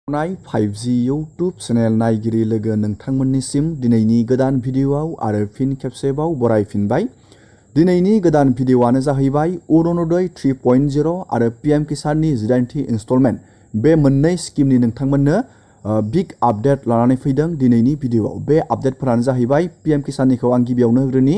5G YouTube channel नायगिरि लोगो नोंथांमोननिसिम दिनैनि गोदान भिडिअआव आरो फिन खेबसेबाव बरायफिनबाय। दिनैनि गोदान भिडिअआनो जाहैबाय अरुणोदय 3.0 आरो Pmkisanनि 18थि इनस्टलमेन्ट बे मोननै स्किमनि नोंथांमोननो बिग आपडेट लानानै फैदों दिनैनि भिडिअआव। बे आपडेटफोरानो जाहैबाय Pmkisanनिखौ आं गिबियावनो होग्रोनि।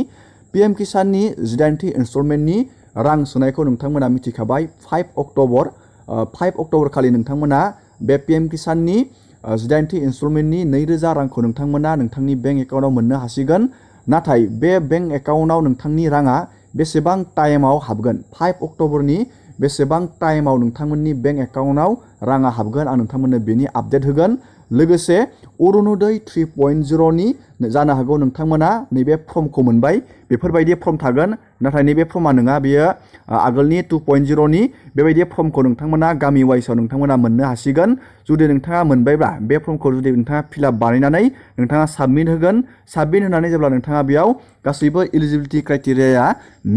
Pmkisanनि 18थि इनस्टलमेन्टनि रां सोनायखौ नोंथांमोना मिथिखाबाय 5 अक्ट'बर खालि नोंथांमोना बे Pmkisanनि 18थि इनस्टलमेन्टनि 2000 रांखौ नोंथांमोना नोंथांनि बेंक एकाउन्टआव मोननो हासिगोन। नाथाय बे बेंक एकाउन्टआव नोंथांनि राङा बेसेबां टाइमाव हाबगोन 5 अक्ट'बरनि बेसेबां टाइमाव नोंथांमोननि बेंक एकाउन्टआव राङा हाबगोन आं नोंथांमोननो बेनि आपडेट होगोन। लोगोसे अरुणोदय 3.0नि जानो हागौ नोंथांमोना नैबे फर्मखौ मोनबाय। बेफोरबायदि फर्म थागोन, नाथाय नैबे फर्मा नङा, बेयो आगोलनि 2.0नि बेबायदि फर्मखौ नोंथांमोना गामि वाइसआव नोंथांमोना मोननो हासिगोन। जुदि नोंथाङा मोनबायब्ला बे फर्मखौ जुदि नोंथाङा फिलआप बानायनानै नोंथाङा साबमिट होगोन। साबमिट होनानै जेब्ला नोंथाङा बेयाव गासैबो एलिजिबिलिटि क्राइटेरियाया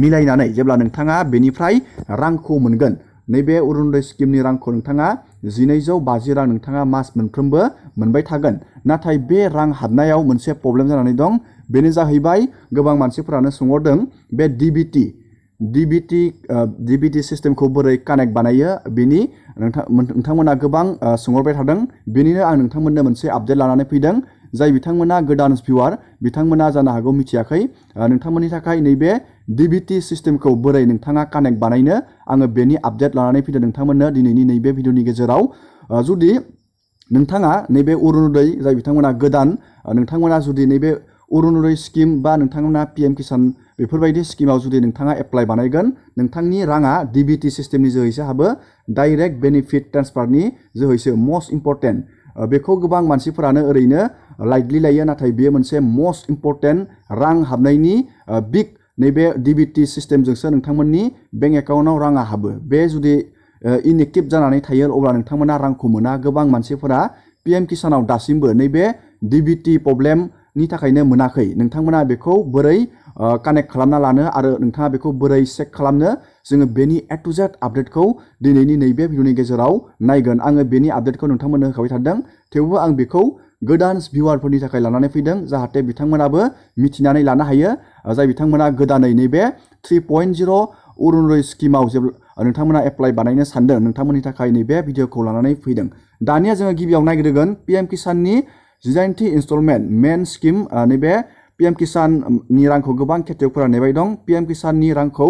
मिलायनानै जेब्ला नोंथाङा बेनिफ्राय रांखौ मोनगोन, नैबे अरुणोदय स्किमनि रांखौ नोंथाङा 1250 रां नोंथाङा मास मोनफ्रोमबो मोनबाय थागोन। नाथाय बे रां हाबनायाव मोनसे प्रब्लेम जानानै दं। बेनो जाहैबाय गोबां मानसिफोरानो सोंहरदों बे DBT सिस्टेमखौ बोरै कानेक्ट बानायो बेनि नोंथांमोना गोबां सोंहरबाय थादों। बेनिनो आं नोंथांमोननो मोनसे आपडेट लानानै फैदों। जाय बिथांमोना गोदान भिउआर बिथांमोना जानो हागौ मिथियाखै। नोंथांमोननि थाखाय नैबे DBT सिस्टेमखौ बोरै नोंथाङा कानेक्ट बानायनो आङो बेनि आपडेट लानानै फैदों नोंथांमोननो दिनैनि नैबे भिडिअनि गेजेराव। जुदि नोंथाङा नैबे अरुणोदय जाय बिथांमोना गोदान, नोंथांमोना जुदि नैबे अरुणोदय स्किम बा नोंथांमोना Pmkisan बेफोरबायदि स्किमाव जुदि नोंथाङा एप्लाइ बानायगोन, नोंथांनि राङा DBT सिस्टेमनि जोहैसो हाबो, डाइरेक्ट बेनिफिट ट्रेन्सफारनि जोहैसो। मस्ट इम्परटेन्ट बेखौ गोबां मानसिफोरानो ओरैनो लाइटलि लायो, नाथाय बेयो मोनसे मस्ट इम्परटेन्ट रां हाबनायनि बिग नैबे DBT सिस्टेमजोंसो नोंथांमोननि बेंक एकाउन्टआव राङा हाबो। बे जुदि इनएक्टिभ जानानै थायो अब्ला नोंथांमोना रांखौ मोना। गोबां मानसिफोरा Pmkisanआव दासिमबो नैबे DBT प्रब्लेमनि थाखायनो मोनाखै। नोंथांमोना बेखौ बोरै कानेक्ट खालामना लानो आरो नोंथाङा बेखौ बोरै चेक खालामनो, जोङो बेनि A to Z आपडेटखौ दिनैनि नैबे भिडिअनि गेजेराव नायगोन। आङो बेनि आपडेटखौ नोंथांमोननो होखाबाय थादों, थेवबो आं बेखौ गोदान भिउआरफोरनि थाखाय लानानै फैदों, जाहाथे बिथांमोनाबो मिथिनानै लानो हायो। जाय बिथांमोना गोदानै नैबे 3.0 अरुणोदय स्किमाव जेब्ला नोंथांमोना एप्लाइ बानायनो सानदों, नोंथांमोननि थाखाय नैबे भिडिअखौ लानानै फैदों। दानिया जोङो गिबियाव नायग्रोगोन Pmkisanनि 18थि इनस्टलमेन्ट मेन स्किम। नैबे Pmkisanनि रांखौ गोबां खेथियकफोरा नेबाय दं। Pmkisanनि रांखौ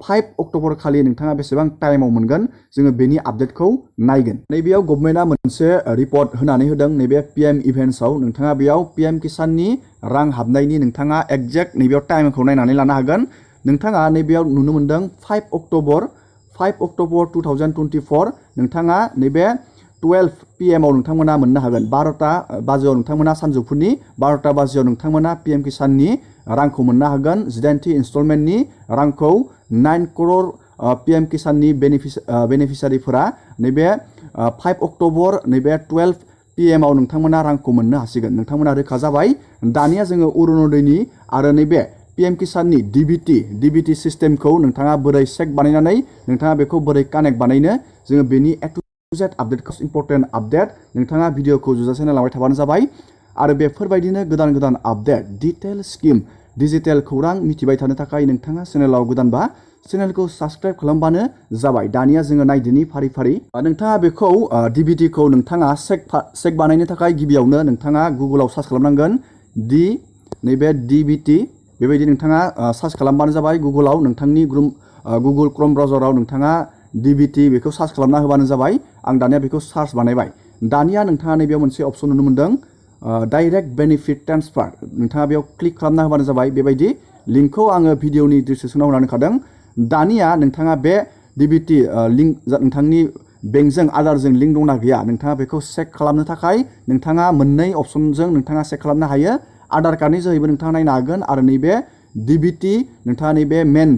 5 अक्ट'बर खालि नोंथाङा बेसेबां टाइमाव मोनगोन, जोङो बेनि आपडेटखौ नायगोन। नैबेयाव गभर्नमेन्टआ मोनसे रिपर्ट होनानै होदों नैबे PM इभेन्ट्सआव। नोंथाङा बेयाव Pmkisanनि रां हाबनायनि नोंथाङा एक्जेक्ट नैबेयाव टाइमखौ नायनानै लानो हागोन। नोंथाङा नैबेयाव नुनो मोनदों 5 अक्ट'बर 2024 नोंथाङा नैबे 12 PM आव नोंथांमोना मोननो हागोन। 12टा बाजियाव नोंथांमोना सानजौफुनि 12टा बाजियाव नोंथांमोना Pmkisanनि रांखौ मोननो हागोन। 18थि इनस्टलमेन्टनि रांखौ 9 करोड़ Pmkisanनि बेनिफिसारिफोरा नैबे 5 अक्ट'बर नैबे 12 PM आव नोंथांमोना रांखौ मोननो हासिगोन। नोंथांमोना रोखा जाबाय। दानिया जोङो अरुणोदयनि आरो नैबे Pmkisanनि DBT सिस्टेमखौ नोंथाङा बोरै चेक बानायनानै नोंथाङा बेखौ बोरै कानेक्ट बानायनो, जोङो बेनि A to Z आपडेटखौ इम्परटेन्ट आपडेट नोंथाङा भिडिअखौ जोजासे नायलांबाय थाबानो जाबाय। आरो बेफोरबायदिनो गोदान आपडेट डिटेल स्किम डिजिटेल खौरां मिथिबाय थानो थाखाय नोंथाङा चेनेलाव गोदानबा चेनेलखौ साबस्क्राइब खालामबानो जाबाय। दानिया जोङो नायदिनि फारि नोंथाङा बेखौ DBTखौ नोंथाङा चेक बानायनो थाखाय गिबियावनो नोंथाङा गुगोलाव सार्च खालामनांगोन। नैबे DBT बेबायदि नोंथाङा सार्च खालामबानो जाबाय। गुगोलाव नोंथांनि गुगोल क्रोम ब्राउजाराव नोंथाङा DBT बेखौ सार्च खालामना होबानो जाबाय। आं दानिया बेखौ सार्च बानायबाय। दानिया नोंथाङा नैबेयाव मोनसे अपसन नुनो मोनदों, डाइरेक्ट बेनिफिट ट्रेन्सफार। नोंथाङा बेयाव क्लिक खालामना होबानो जाबाय। बेबायदि लिंकखौ आङो भिडिअनि डिसक्रिपसनाव होनानै होखादों। दानिया नोंथाङा बे DBT लिंक नोंथांनि बेंकजों आधारजों लिंक दंना गैया, नोंथाङा बेखौ चेक खालामनो थाखाय नोंथाङा मोननै अपसनजों नोंथाङा चेक खालामनो हायो। आधार कार्डनि जोहैबो नोंथाङा नायनो हागोन आरो नैबे DBT नोंथाङा नैबे मेन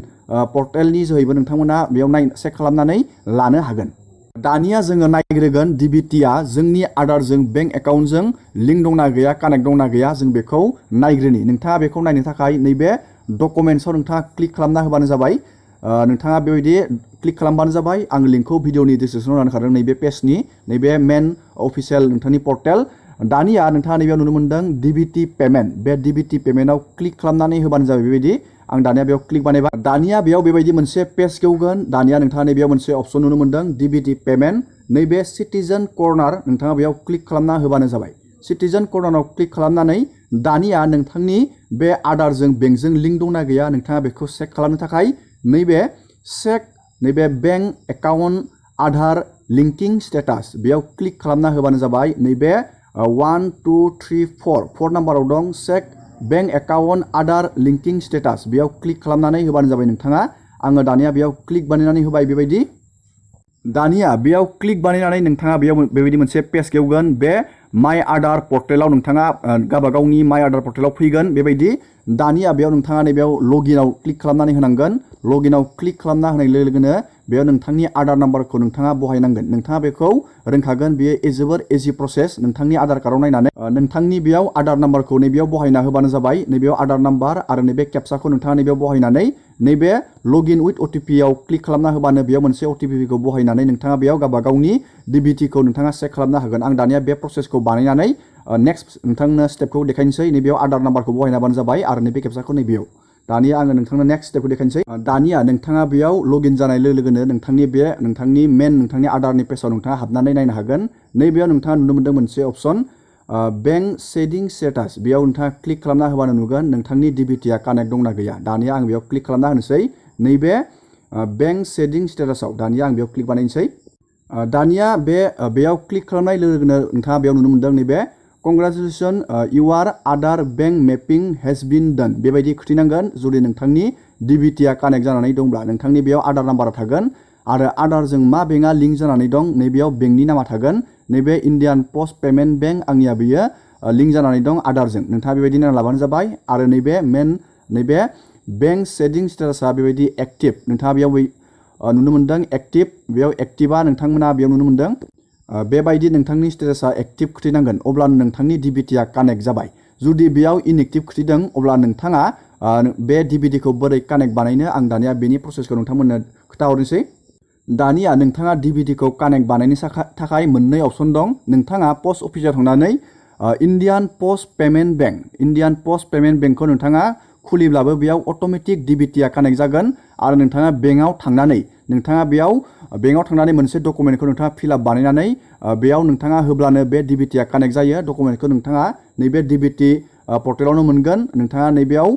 पर्टेलनि जोहैबो नोंथांमोना बेयाव चेक खालामनानै लानो हागोन। दानिया जोङो नायग्रोगोन DBTआ जोंनि आधारजों बेंक एकाउन्टजों लिंक दंना गैया, कानेक्ट दंना गैया, जों बेखौ नायग्रोनि। नोंथाङा बेखौ नायनो थाखाय नैबे डकुमेन्ट्सआव नोंथाङा क्लिक खालामना होबानो जाबाय। नोंथाङा बेबायदि क्लिक खालामबानो जाबाय। आं लिंकखौ भिडिअनि डिसक्रिपसनाव होखादों नैबे पेजनि नैबे मेन अफिसियेल नोंथांनि पर्टेल। दानिया नोंथाङा नैबेयाव नुनो मोनदों DBT पेमेन्ट। बे DBT पेमेन्टआव क्लिक खालामनानै होबानो जाबाय बेबायदि। आं दानिया बेयाव क्लिक बानायबाय। दानिया बेयाव बेबायदि मोनसे पेज गेवगोन। दानिया नोंथाङा नैबेयाव मोनसे अप्शन नुनो मोनदों DBT पेमेन्ट। नैबे सिटिजेन कर्नार नोंथाङा बेयाव क्लिक खालामना होबानो जाबाय। सिटिजेन कर्नाराव क्लिक खालामनानै दानिया नोंथांनि बे आधारजों बेंकजों लिंक दंना गैया नोंथाङा बेखौ चेक खालामनो थाखाय नैबे चेक नैबे bank account Aadhaar linking status बेयाव क्लिक खालामना होबानो जाबाय। नैबे 1 2 3 4 नाम्बाराव दं check bank account Aadhaar linking status बेयाव क्लिक खालामनानै होबानो जाबाय नोंथाङा। आङो दानिया बेयाव क्लिक बानायनानै होबाय बेबायदि। दानिया बेयाव क्लिक बानायनानै नोंथाङा बेयाव बेबायदि मोनसे पेज गेवगोन। बे माइ आधार पर्टेलाव नोंथाङा गावबागावनि माइ आधार पर्टेलाव फैगोन बेबायदि। दानिया बेयाव नोंथाङा नैबेयाव लगिनाव क्लिक खालामनानै होनांगोन। लगिनाव क्लिक खालामना होनाय लोगो लोगोनो बेयाव नोंथांनि आधार नाम्बारखौ नोंथाङा बहायनांगोन। नोंथाङा बेखौ रोंखागोन। बेयो जोबोर इजि प्रसेस। नोंथांनि आधार कार्डआव नायनानै नोंथांनि बेयाव आधार नाम्बारखौ नैबेयाव बहायना होबानो जाबाय। नैबेयाव आधार नाम्बार आरो नैबे केपसाखौ नोंथाङा नैबेयाव बहायनानै नैबे लगइन उइथ OTP आव क्लिक खालामना होबानो बेयाव मोनसे OTP खौ बहायनानै नोंथाङा बेयाव गावबागावनि DBT खौ नोंथाङा चेक खालामनो हागोन। आं दानिया बे प्रसेसखौ बानायनानै नेक्स्ट नोंथांनो स्टेपखौ देखायनोसै। नैबेयाव आधार नाम्बारखौ बहायनाबानो जाबाय आरो नैबे केपसाखौ नैबेयाव। दानिया आङो नोंथांनो नेक्स्ट स्टेपखौ देखायनोसै। दानिया नोंथाङा बेयाव लगइन जानाय लोगो लोगोनो नोंथांनि आधारनि पेजआव नोंथाङा हाबनानै नायनो हागोन। नैबेयाव नोंथाङा नुनो मोनदों मोनसे अपसन बेंक सेटिं स्टेटास बेयाव नोंथाङा क्लिक खालामना होबानो नुगोन नोंथांनि DBTआ कानेक्ट दंना गैया। दानिया आं बेयाव क्लिक खालामना होनोसै। नैबे बेंक सेटिं स्टेटासआव दानिया आं बेयाव क्लिक बानायनोसै। दानिया बेयाव क्लिक खालामनाय लोगो लोगोनो नोंथाङा बेयाव नुनो मोनदों नैबे congratulation your Aadhaar bank mapping has been done बेबायदि खिथिनांगोन। जुदि नोंथांनि DBTआ कानेक्ट जानानै दंब्ला नोंथांनि बेयाव आधार नाम्बारा थागोन आरो आधारजों मा बेंकआ लिंक जानानै दं नैबेयाव बेंकनि नामा थागोन। नैबे इण्डियान पस्ट पेमेन्ट बेंक आंनिया बेयो लिंक जानानै दं आधारजों। नोंथाङा बेबायदि नायना लाबानो जाबाय। आरो नैबे बेंक सेटिं स्टेटासा बेबायदि एक्टिभ नोंथाङा बेयाव नुनो मोनदों एक्टिभ। बेयाव एक्टिभा नोंथांमोना बेयाव नुनो मोनदों बेबायदि नोंथांनि स्टेटासा एक्टिभ खिथिनांगोन अब्लानो नोंथांनि DBTआ कानेक्ट जाबाय। जुदि बेयाव इनएक्टिभ खिथिदों अब्ला नोंथाङा बे DBTखौ बोरै कानेक्ट बानायनो आं दानिया बेनि प्रसेसखौ नोंथांमोननो खोन्थाहरनोसै। दानिया नोंथाङा DBTखौ कानेक्ट बानायनो थाखाय मोननै अपसन दं। नोंथाङा पस्ट अफिसाव थांनानै इण्डियान पस्ट पेमेन्ट बेंकखौ नोंथाङा खुलिब्लाबो बेयाव अट'मेटिक DBTआ कानेक्ट जागोन। आरो नोंथाङा बेंकआव थांनानै मोनसे डकुमेन्टखौ नोंथाङा फिलआप बानायनानै बेयाव नोंथाङा होब्लानो बे DBTआ कानेक्ट जायो। डकुमेन्टखौ नोंथाङा नैबे DBT पर्टेलावनो मोनगोन। नोंथाङा नैबेयाव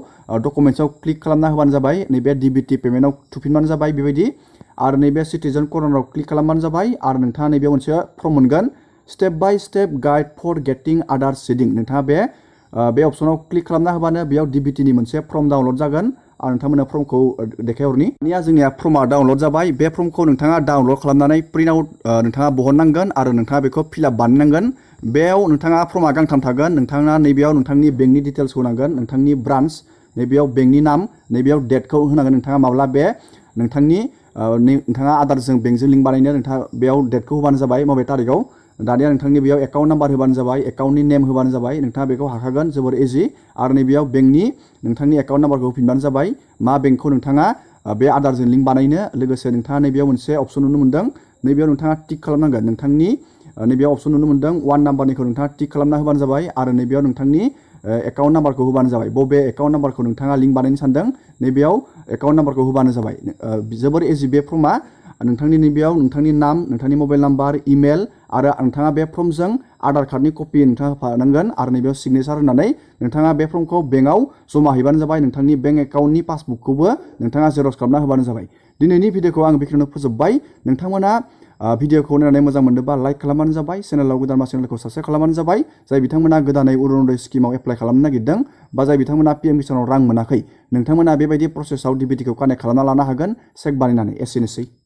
डकुमेन्ट्सआव क्लिक खालामना होबानो जाबाय। नैबे DBT पेमेन्टआव थुफिनबानो जाबाय बेबायदि। आरो नैबे सिटिजेन कर्नाराव क्लिक खालामबानो जाबाय। आरो नोंथाङा नैबेयाव मोनसे फर्म मोनगोन step by step guide for getting Aadhaar seeding. नोंथाङा बे अपसनाव क्लिक खालामना होबानो बेयाव DBTनि मोनसे फर्म डाउनलड जागोन। आं नोंथांमोननो फर्मखौ देखायहरनि। दानिया जोंनिया फर्मआ डाउनलड जाबाय। बे फर्मखौ नोंथाङा डाउनलड खालामनानै प्रिन्ट आउट नोंथाङा बहननांगोन आरो नोंथाङा बेखौ फिलआप बानायनांगोन। बेयाव नोंथाङा फर्मआ गांथाम थागोन। नोंथाङा नैबेयाव नोंथांनि बेंकनि डिटेल्स होनांगोन, नोंथांनि ब्रान्स, नैबेयाव बेंकनि नाम, नैबेयाव डेटखौ होनांगोन। नोंथाङा माब्ला बे नोंथाङा आधारजों बेंकजों लिंक बानायनो नोंथाङा बेयाव डेटखौ होबानो जाबाय मबे तारिखआव। दानिया नोंथांनि बेयाव एकाउन्ट नाम्बार होबानो जाबाय, एकाउन्टनि नेम होबानो जाबाय। नोंथाङा बेखौ हाखागोन जोबोर इजि। आरो नैबेयाव बेंकनि नोंथांनि एकाउन्ट नाम्बारखौ होफिनबानो जाबाय मा बेंकखौ नोंथाङा बे आधारजों लिंक बानायनो। लोगोसे नोंथाङा नैबेयाव मोनसे अपसन नुनो मोनदों। नैबेयाव नोंथाङा टिक खालामनांगोन। नोंथांनि नैबेयाव अपसन नुनो मोनदों 1 नाम्बारनिखौ नोंथाङा टिक खालामना होबानो जाबाय। आरो नैबेयाव नोंथांनि एकाउन्ट नाम्बारखौ होबानो जाबाय। बबे एकाउन्ट नाम्बारखौ नोंथाङा लिंक बानायनो सानदों नैबेयाव एकाउन्ट नाम्बारखौ होबानो जाबाय। जोबोर इजि बे फर्मआ। नोंथांनि नैबेयाव नोंथांनि नाम, नोंथांनि मबाइल नाम्बार, इमेल आरो नोंथाङा बे फर्मजों आधार कार्डनि कपि नोंथाङा होफानांगोन। आरो नैबेयाव सिगनेसार होनानै नोंथाङा बे फर्मखौ बेंकआव जमा हैबानो जाबाय। नोंथांनि बेंक एकाउन्टनि पासबुकखौबो नोंथाङा जेरक्स खालामना होबानो जाबाय। दिनैनि भिडिअखौ आं बेखिनियावनो फोजोबबाय। नोंथांमोना भिडिअखौ नायनानै मोजां मोनदोंबा लाइक खालामबानो जाबाय। चेनेलाव गोदानबा चेनेलखौ साबस्क्राइब खालामबानो जाबाय। जाय बिथांमोना गोदानै अरुण'दय स्किमाव एप्लाइ खालामनो नागिरदों बा जाय बिथांमोना Pmkisanआव रां मोनाखै, नोंथांमोना बेबायदि प्रसेसआव DBTखौ कानेक्ट खालामना लानो हागोन चेक बानायनानै। एसेनोसै।